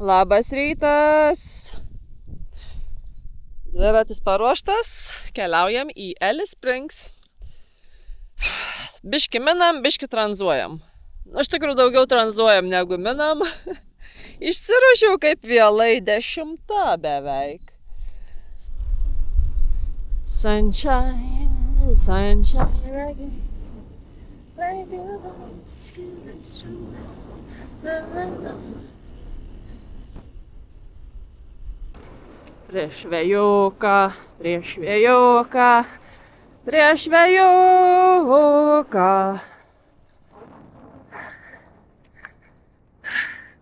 Labas rytas. Dviratis paruoštas, keliaujam į Alice Springs. Biški minam, biški tranzuojam. Iš tikrųjų daugiau tranzuojam negu minam. Išsiruošiau kaip vėlai 10 beveik. Sunshine, sunshine, reggae. Prieš vėjuką, prieš vėjuką, prieš vėjuką.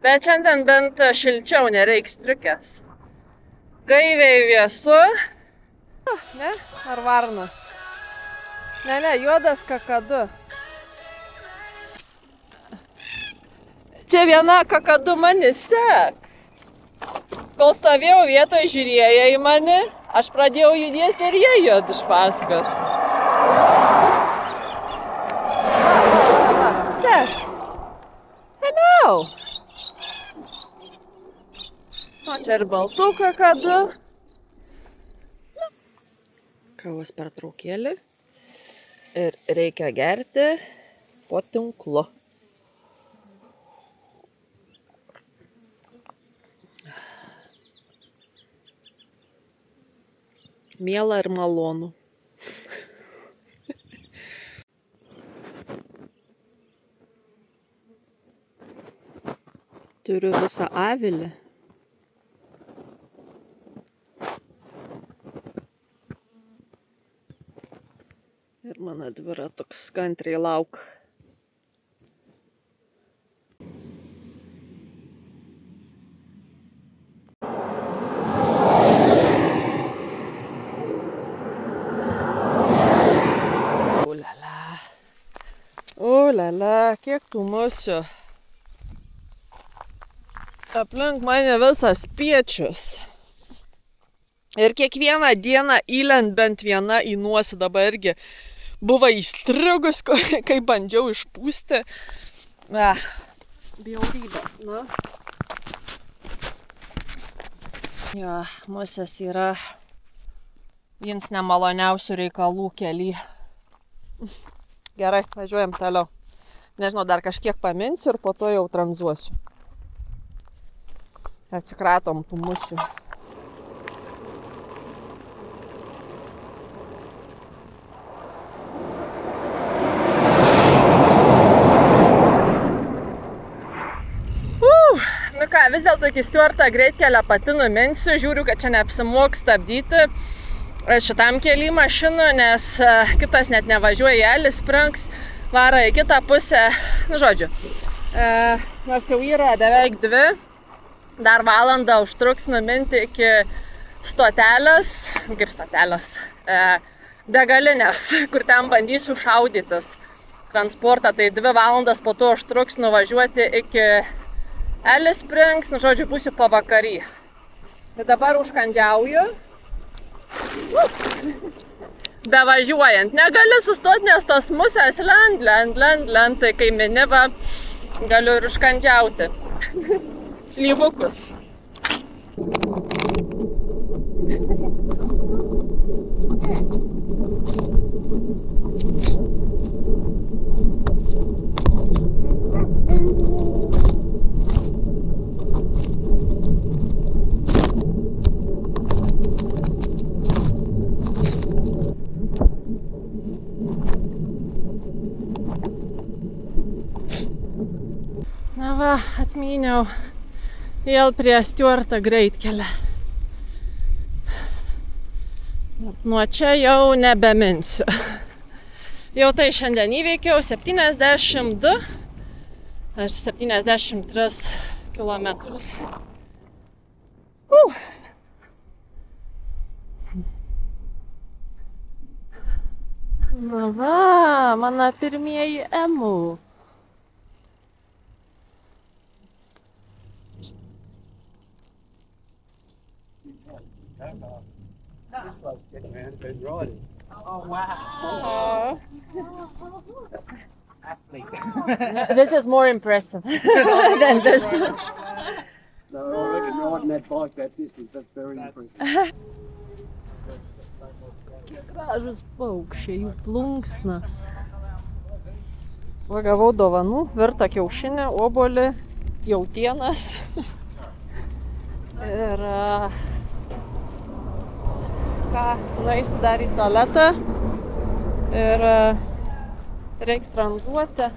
Bet šiandien bent šilčiau, nereiks striukės. Gaiviai vėsu. Ne? Ar varnas? Ne, juodas kakadu. Čia viena kakadu mani sek. Kol stovėjau vietoje, žiūrėjo į mane, aš pradėjau judėti ir jie jud iš paskos. Sek. Hello. O čia ir baltų kakadu. Kavos pertraukėlė. Ir reikia gerti po tinklu. Miela ir malonu. Turiu visą avilį. Ir mano dviratukas kantriai lauk. Ulala, kiek tų musių. Aplink mane visas spiečius. Ir kiekvieną dieną įlent bent viena į nosį, dabar irgi buvo įstrigus, kai bandžiau išpūsti. Bjaurybės, na. Jo, musės yra vienas nemaloniausių reikalų kely. Gerai, važiuojam toliau. Nežinau, dar kažkiek paminsiu ir po to jau tranzuosiu. Atsikratom tų musių. Nu ką, vis dėlto iki Stuartą greitkelę pati numinsiu. Žiūriu, kad čia neapsimoks stabdyti šitam kely mašinų, nes kitas net nevažiuoja į Alice Springs, varo į kitą pusę. Nu, žodžiu, nors jau yra beveik 2, dar valandą užtruks numinti iki stotelės, kaip stotelės, degalinės, kur ten bandysiu šaudytis transportą. Tai 2 valandas po to užtruks nuvažiuoti iki Alice Springs, nu, žodžiu, būsiu pavakarį. Tai dabar užkandžiauju. Bevažiuojant. Negali sustoti, nes tos musės lend, tai kai mini va, galiu ir užkandžiauti. Slyvukus. Na va, atmyniau vėl prie Stuarto greitkelę. Nuo čia jau nebeminsiu. Jau tai šiandien įveikiau 72 ar 73 kilometrus. Na va, mano pirmieji emu. Oh, wow. Athlete. This is more impressive than this. No, riding that bike that distance, that's very impressive. Gražus paukščiai, jų plunksnas. Va, gavau dovanų, virtą kiaušinį, obuolį, jautienas. Ir ką, nueisiu dar į tualetą ir reikia tranzuoti.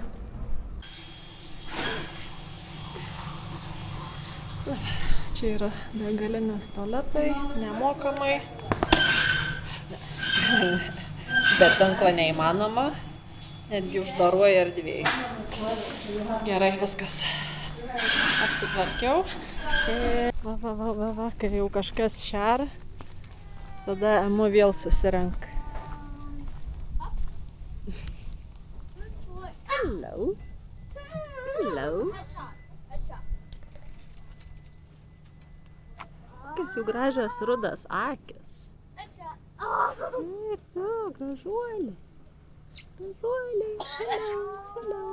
Čia yra degalinės tualetai, nemokamai. Bet tinklo neįmanoma, netgi uždaruoja erdvėje. Gerai, viskas. Apsitvarkiau. Va, kai jau kažkas šer, tada emu vėl susirenka. Hello. Hello. Kokios jų gražios rudas akis. Taip, tu, gražuolė. Gražuolė. Hello.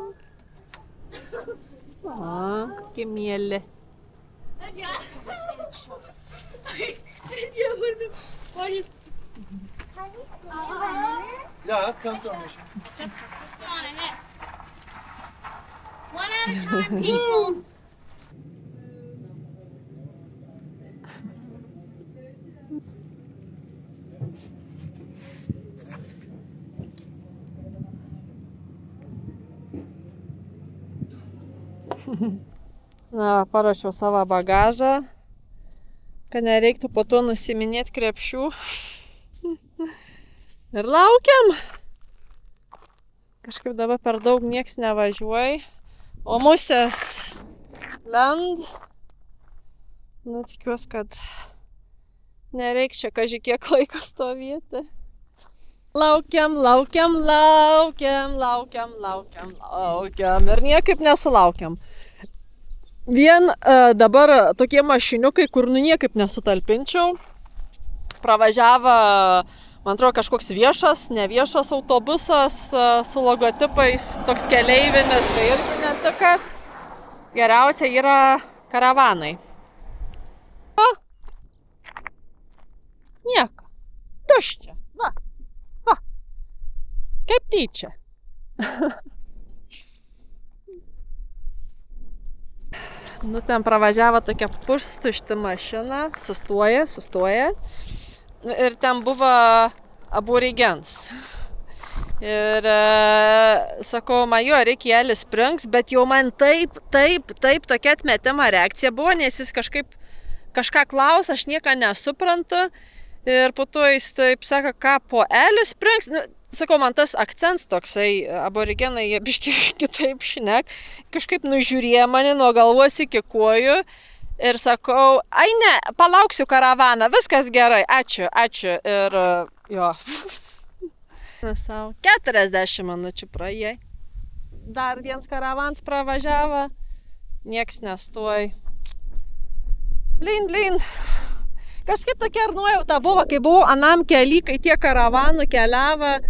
Kokie mėly. Yeah, that comes on mission. One at a time, people. Na, parašiau savo bagažą, kad nereiktų po to nusiminėti krepšių. Ir laukiam. Kažkaip dabar per daug nieks nevažiuoja. O musės lend. Nu, tikiuosi, kad nereiks čia kaži kiek laiko stovėti. Laukiam. Ir niekaip nesulaukiam. Vien dabar tokie mašiniukai, kur nu niekaip nesutalpinčiau. Pravažiavo, man atrodo, kažkoks viešas, neviešas autobusas su logotipais, toks keleivinis, tai irgi netaka. Geriausia yra karavanai. O? Nieko. Tuščia. Va. Kaip tyčia. Nu, ten pravažiavo tokia pustušti mašina, sustoja. Ir ten buvo aborigens. Ir sakau, man jo reikia Alice Springs, bet jau man taip tokia atmetimo reakcija buvo, nes jis kažką klausia, aš nieką nesuprantu. Ir po to jis taip sako, ką po Alice Springs. Nu, sakau, man tas akcents toksai, aborigenai jie biški kitaip šnek, kažkaip nužiūrėjo mane nuo galvos iki kojų ir sakau, ai ne, palauksiu karavaną, viskas gerai, ačiū. Ir jo. Na, savo, 40 minučių praėjai. Dar vienas karavans pravažiavo, nieks nestoj. Blin. Kažkaip tokia ir nuojauta buvo, kai buvau anam kely, kai tie karavanų keliavo,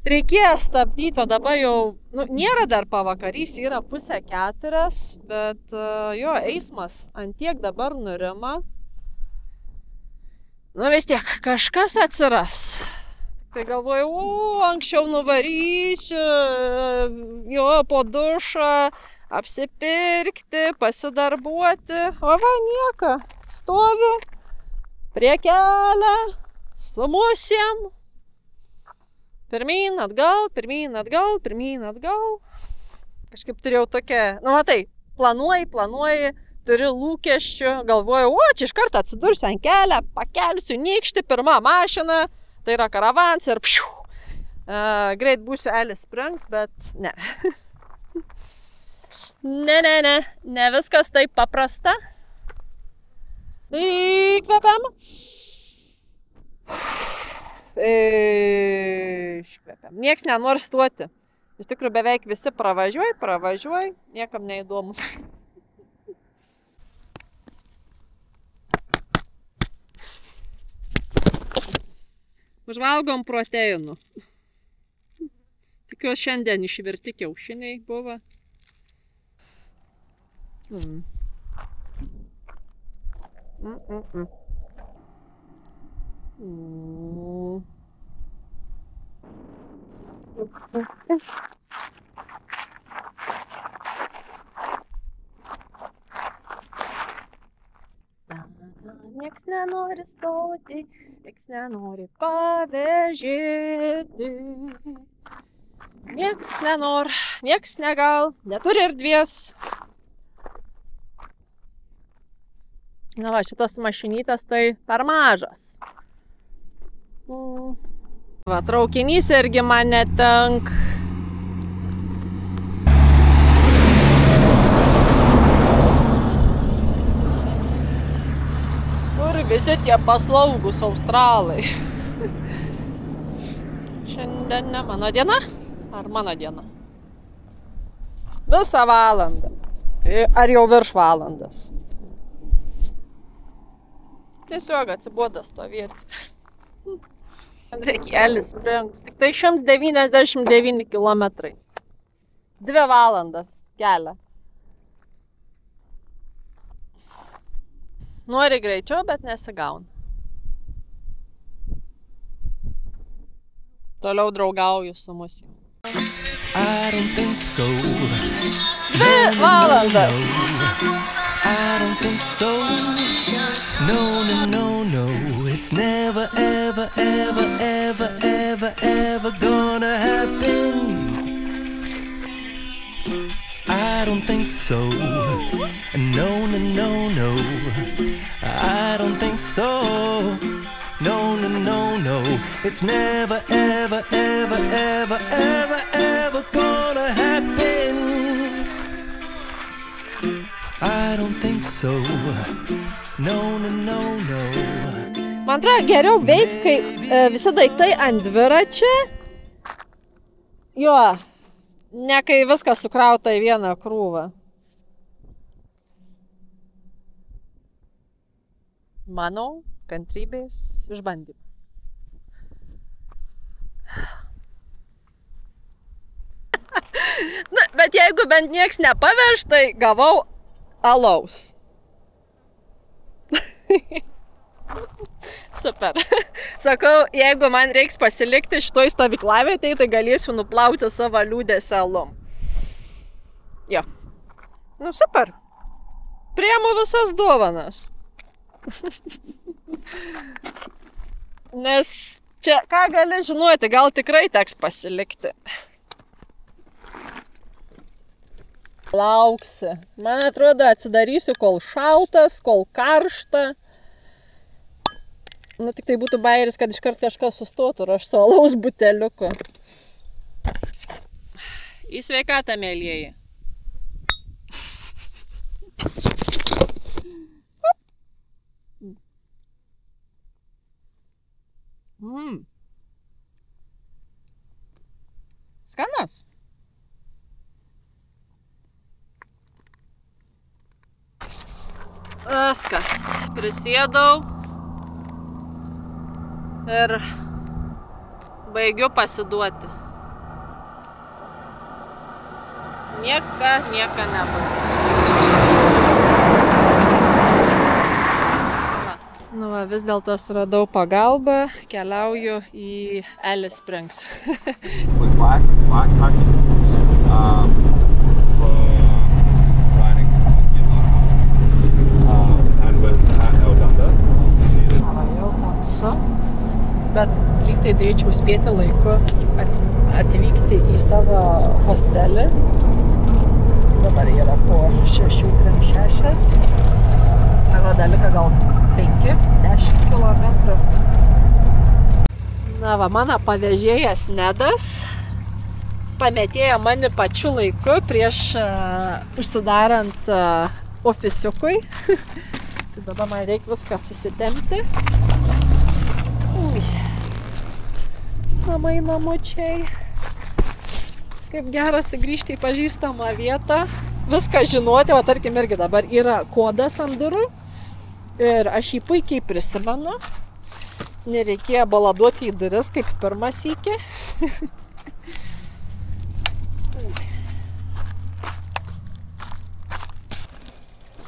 reikėjo stabdyti, o dabar jau, nu, nėra dar pavakarys, yra 3:30, bet jo, eismas antiek dabar nurima. Nu, vis tiek, kažkas atsiras. Tai galvoju, anksčiau nuvarysiu, jo, po dušą, apsipirkti, pasidarbuoti, o va, nieko, stoviu prie kelio, su musėm. Pirmyn, atgal. Kažkaip turėjau tokią, nu matai, planuoji, turi lūkesčių, galvoju, čia iš karto atsidursiu ant kelio, pakelsiu nykštį, pirma mašina, tai yra karavans ir greit būsiu Alice Springs, bet ne. Ne viskas taip paprasta. Įkvepiam. Iškvepiam. Nieks nenori stoti. Iš tikrųjų beveik visi pravažiuoja, niekam neįdomu. Užvalgom proteinų. Tikiuosi šiandien išvirti kiaušiniai buvo. Nieks nenori stoti, nieks nenori pavėžėti. Nieks nenori, nieks negal, neturi erdvės. Na va, šitas mašinytas tai per mažas. Va, traukinys irgi man netenk. Kur visi tie paslaugus australai. Šiandien ne mano diena? Ar mano diena? Visą valandą. Ar jau virš valandas. Tiesiog atsiboda stovėti. Reikia Alice Springs. Tik tai 199 kilometrai. 2 valandas kelią. Nori greičiau, bet nesigauna. Toliau draugauju su musiu. 2 valandas. I don't think so. No, no, no, no. It's never, ever, ever, ever, ever, ever gonna happen. I don't think so. No, no, no, no. I don't think so. No, no, no, no. It's never, ever, ever, ever, ever, ever gonna happen. I don't think so. No, no, no, no. Man atrodo, geriau veikti, kai visi daiktai ant dviračio. Jo, ne kai viskas sukrauta į vieną krūvą. Manau, kantrybės išbandymas. Na, bet jeigu bent nieks nepaverš, tai gavau alaus. Super. Sakau, jeigu man reiks pasilikti šitoj stovyklavietėj, tai galėsiu nuplauti savo liūdėsį alum. Jo. Nu, super. Priemu visas dovanas. Nes čia, ką gali žinoti, gal tikrai teks pasilikti. Lauksi. Man atrodo, atsidarysiu, kol šaltas, kol karšta. Nu, tik tai būtų bairis, kad iškart kažkas sustotų ir aš su alaus buteliuku. Į sveikatą, mielieji. Skanas. Viskas. Prisėdau ir baigiu pasiduoti. Nieka nebus. Nu va, vis dėlto suradau pagalbą, keliauju į Alice Springs. Was black hockey. For riding from Yellow. And with Eldanda. Va, jau tamsu, bet lyg tai turėčiau spėti laiku atvykti į savo hostelį. Dabar yra po 6:36. Arba dalika gal 5-10 kilometrų. Na va, mano pavėžėjas Nedas pametėjo mane pačiu laiku prieš užsidarant ofisiukui. Tai dabar man reikia viską susitempti. Namai namučiai. Kaip geras grįžti į pažįstamą vietą. Viską žinoti, o tarkim irgi dabar yra kodas ant durų. Ir aš jį puikiai prisimenu. Nereikėjo baladuoti į duris kaip pirmą sykį.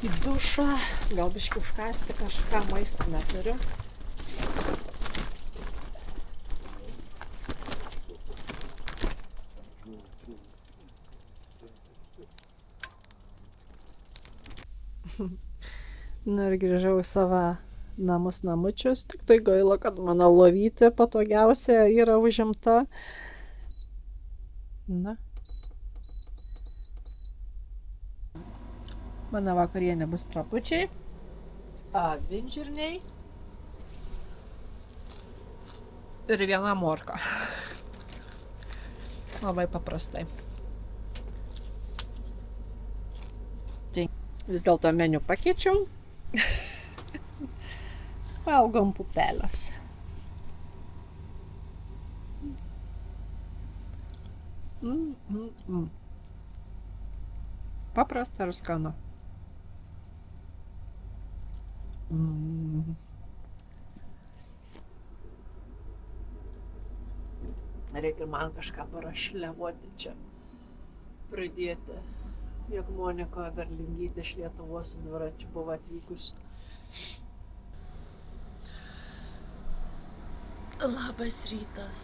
į dušą, gal biškį užkasti kažką, maistą neturiu. Na ir grįžau į savo namučius, tik tai gaila, kad mano lovytė patogiausia yra užimta. Na. Mano vakarienė bus trapučiai, avinžirniai ir viena morka. Labai paprastai. Vis dėlto meniu pakeičiau. Valgom pupelės. Paprasta ir skanu. Reikia man kažką parašliavoti čia. Pridėti. Jog Monika Berlingytė iš Lietuvos su dviračiu buvo atvykus. Labas rytas.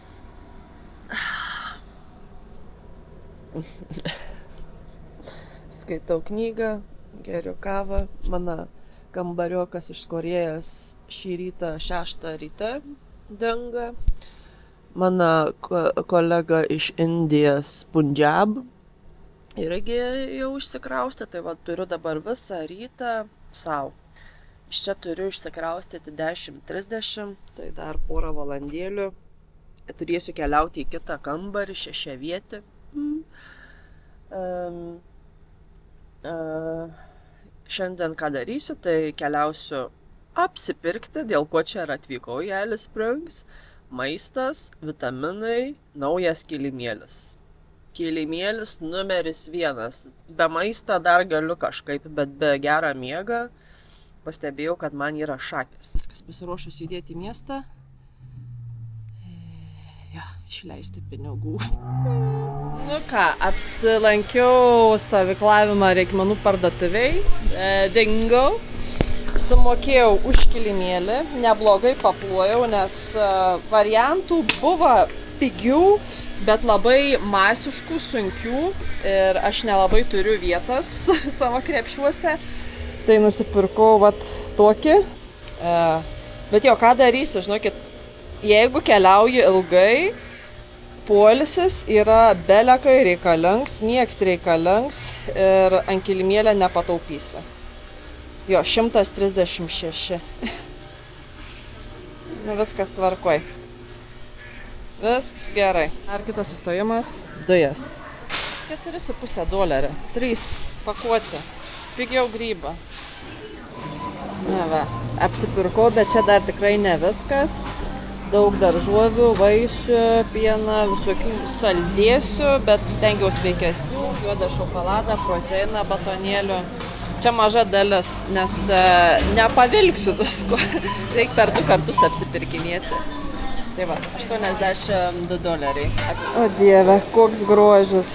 Skaitau knygą, geriu kavą. Mano kambariokas iš Korėjos šį rytą 6 ryte denga. Mano kolega iš Indijos Punjab irgi jau išsikraustė, tai va turiu dabar visą rytą sau. Iš čia turiu išsikraustyti 10:30, tai dar porą valandėlių. Turėsiu keliauti į kitą kambarį, šešiavietį. Šiandien ką darysiu, tai keliausiu apsipirkti, dėl ko čia ir atvykau į Alice Springs. Maistas, vitaminai, naujas kilimėlis. Kilimėlis numeris 1. Be maistą dar galiu kažkaip, bet be gerą miegą pastebėjau, kad man yra šakės. Viskas pasiruošus judėti į miestą. Ja, išleisti pinigų. Nu ką, apsilankiau stovyklavimą reikmenų parduotuvėj. Dingo. Sumokėjau už kilimėlį. Neblogai paplojau, nes variantų buvo pigių, bet labai masiškų, sunkių ir aš nelabai turiu vietas savo krepšiuose. Tai nusipirkau vat tokį. Bet jo, ką darysi, žinokit, jeigu keliauji ilgai, poilsis yra belekai reikalingas, miegs reikalingas ir ant kilimėlio nepataupysi. Jo, 136. Viskas tvarkoj. Viskas gerai. Ar kitas sustojimas? Dujas. $4,5. 3 pakuotė. Pigiau grybą. Na va, apsipirkau, bet čia dar tikrai ne viskas. Daug daržovių, vaisių, pieną, visokių saldėsių, bet stengiausi sveikesnių. Juodą šokoladą, proteiną, batonėlių. Čia maža dalis, nes nepavilksiu visko. Reikia per 2 kartus apsipirkinėti. Tai va, $82. O Dieve, koks grožis.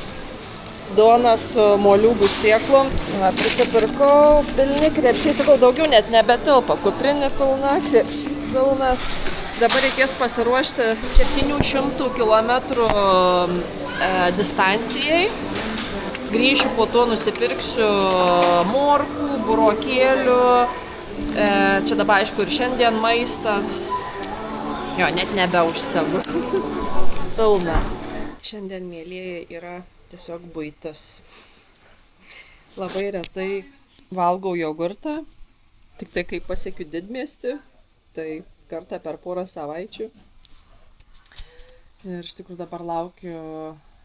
Duona su moliūgų sėklom. Va, prisipirkau, pilni krepšiai, sakau, daugiau net nebetilpa. Kuprinė pilna, krepšys pilnas. Dabar reikės pasiruošti 700 km distancijai. Grįšiu, po to nusipirksiu morkų, burokėlių. Čia dabar, aišku, ir šiandien maistas. Jo, net nebeužsegu. Pilna. Šiandien, mėlieji, yra tiesiog buitis. Labai retai valgau jogurtą, tik tai kai pasiekiu didmiestį, tai kartą per porą savaičių. Ir iš tikrųjų dabar laukiu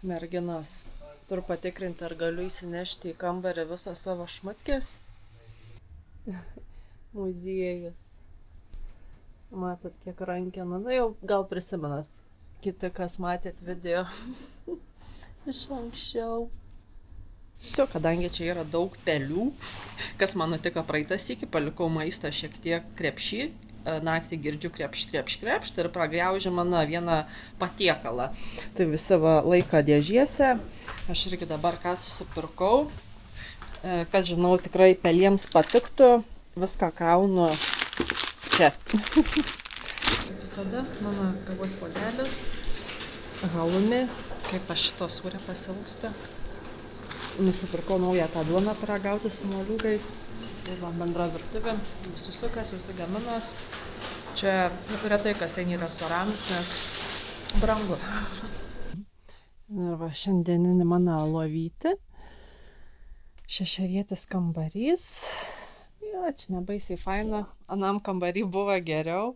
merginas. Turiu patikrinti, ar galiu įsinešti į kambarį visą savo šmutkės. Muziejus. Matot, kiek rankenų. Na jau gal prisimenat, kiti, kas matėt video iš anksčiau. Kadangi čia yra daug pelių, kas man nutiko praeitą sykį, palikau maistą šiek tiek krepšį. Naktį girdžiu krepšt ir pragriaužė mano vieną patiekalą. Tai visi laiką dėžėse. Aš irgi dabar ką susipirkau. Kas žinau, tikrai peliems patiktų, viską kraunu čia. Visada mano kavos puodelis, halumi, kaip aš šito sūrio pasiilgstu. Nusipirkau naują tą duoną paragauti su moliūgais. Tai va, bendra virtuvė, visi sukas, visi gaminos. Čia retai kas eina į restoranus, nes brangu. Ir va, šiandieninį mano lovytį. Šešiavietis kambarys. Jo, čia nebaisiai faina. Anam kambarį buvo geriau.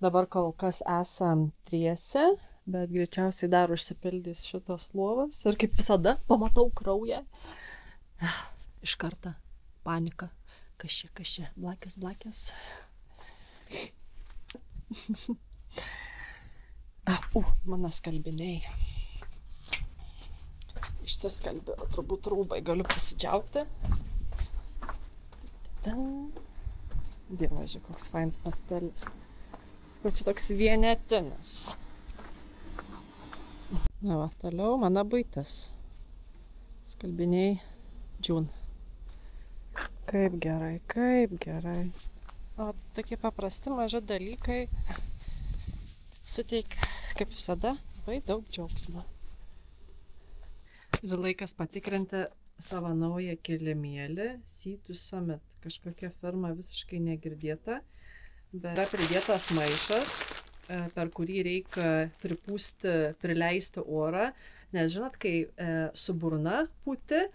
Dabar kol kas esam triese, bet greičiausiai dar užsipildys šitos lovas. Ir kaip visada, pamatau kraują. Iš karto panika. Kas čia, blakės. Mano skalbiniai. Išsiskalbė, turbūt rūbai galiu pasidžiaugti. Dievaži, koks fainas pastelis. Čia toks vienetinis. Na va, toliau mano buitis. Skalbiniai džiūn. Kaip gerai. O tokie paprasti maži dalykai suteik, kaip visada, labai daug džiaugsmo. Ir laikas patikrinti savo naują kilimėlį, Sea2 Summit. Kažkokia firma visiškai negirdėta, bet yra pridėtas maišas, per kurį reikia prileisti orą, nes žinot, kai su burna pūti,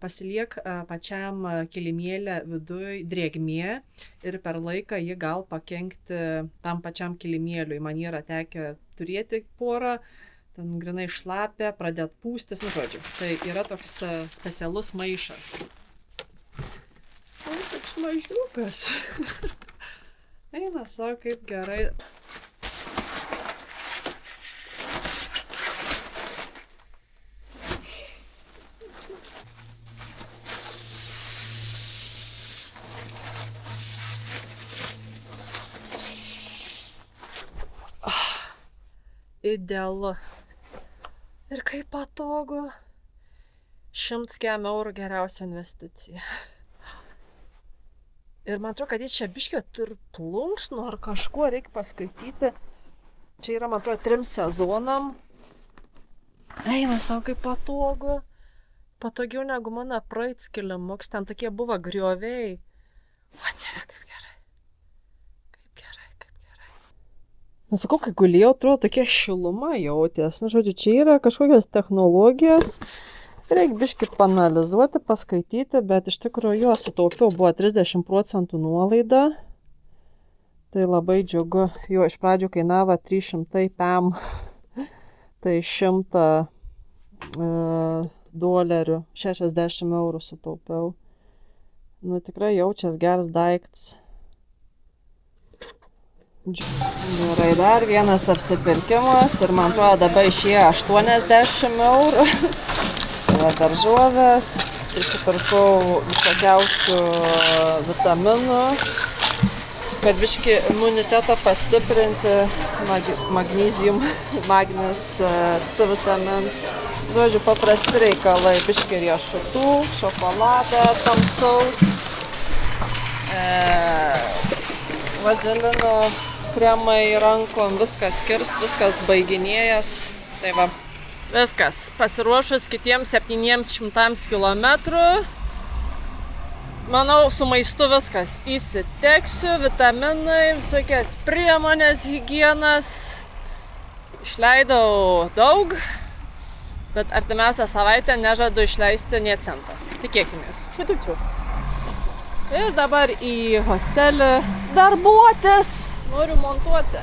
pasiliek pačiam kilimėlį viduj drėgmė ir per laiką ji gal pakenkti tam pačiam kilimėliui. Man yra tekę turėti porą, ten grinai šlapia, pradėt pūstis, nu žodžiu. Tai yra toks specialus maišas. O, toks mažiukas. Eina savo, kaip gerai. Idealu. Ir kaip patogu. 100 eurų geriausia investicija. Ir man atrodo, kad jis čia biškio turi plunksnų ar kažkuo reikia paskaityti. Čia yra, man atrodo, 3 sezonam. Eina savo, kaip patogu. Patogiau negu mano praeits kilimuks. Ten tokie buvo grioviai. O, Dieve, kaip gerai. Nesakau, kai gulėjau, atrodo, tokia šiluma jautės. Na, žodžiu, čia yra kažkokios technologijos. Reikia biškį paanalizuoti, paskaityti, bet iš tikrųjų jo sutaupiau, buvo 30% nuolaida. Tai labai džiugu. Jo iš pradžių kainavo 300 PM. Tai 100 dolerių, 60 eurų sutaupiau. Nu, tikrai jaučias geras daiktas. Gerai, dar vienas apsipirkimas ir man atrodo dabar išėjo 80 eurų. Tai daržovės, prisipirkau visokiausių vitaminų, kad biškį imunitetą pastiprinti, magnesium, magnis, C vitamins. Žodžiu, paprasti reikalai, biškį riešutų, šokoladą tamsaus, vazelino kremai rankom, viskas skirst, viskas baiginėjas. Tai va. Viskas. Pasiruošus kitiems 700 kilometrų. Manau, su maistu viskas. Įsiteksiu, vitaminai, visokias priemonės, higienas. Išleidau daug, bet artimiausią savaitę nežadu išleisti nė centą. Tikėkimės. Šitik. Ir dabar į hostelį darbuotis. Noriu montuoti.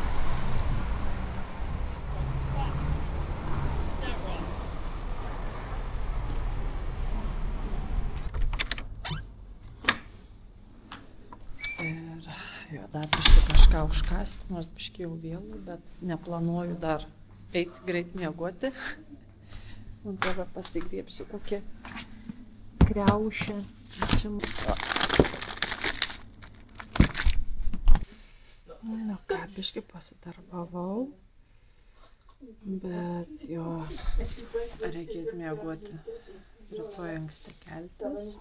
Ir jo, dar biškį kažką užkasti, nors biškį jau vėlų, bet neplanuoju dar eiti greit miegoti. Man dabar pasigriebsiu kokią kriaušę. Čia nu ką, biškį pasidarbavau. Bet jo, reikėtų miegoti. Rytoj anksti keltis.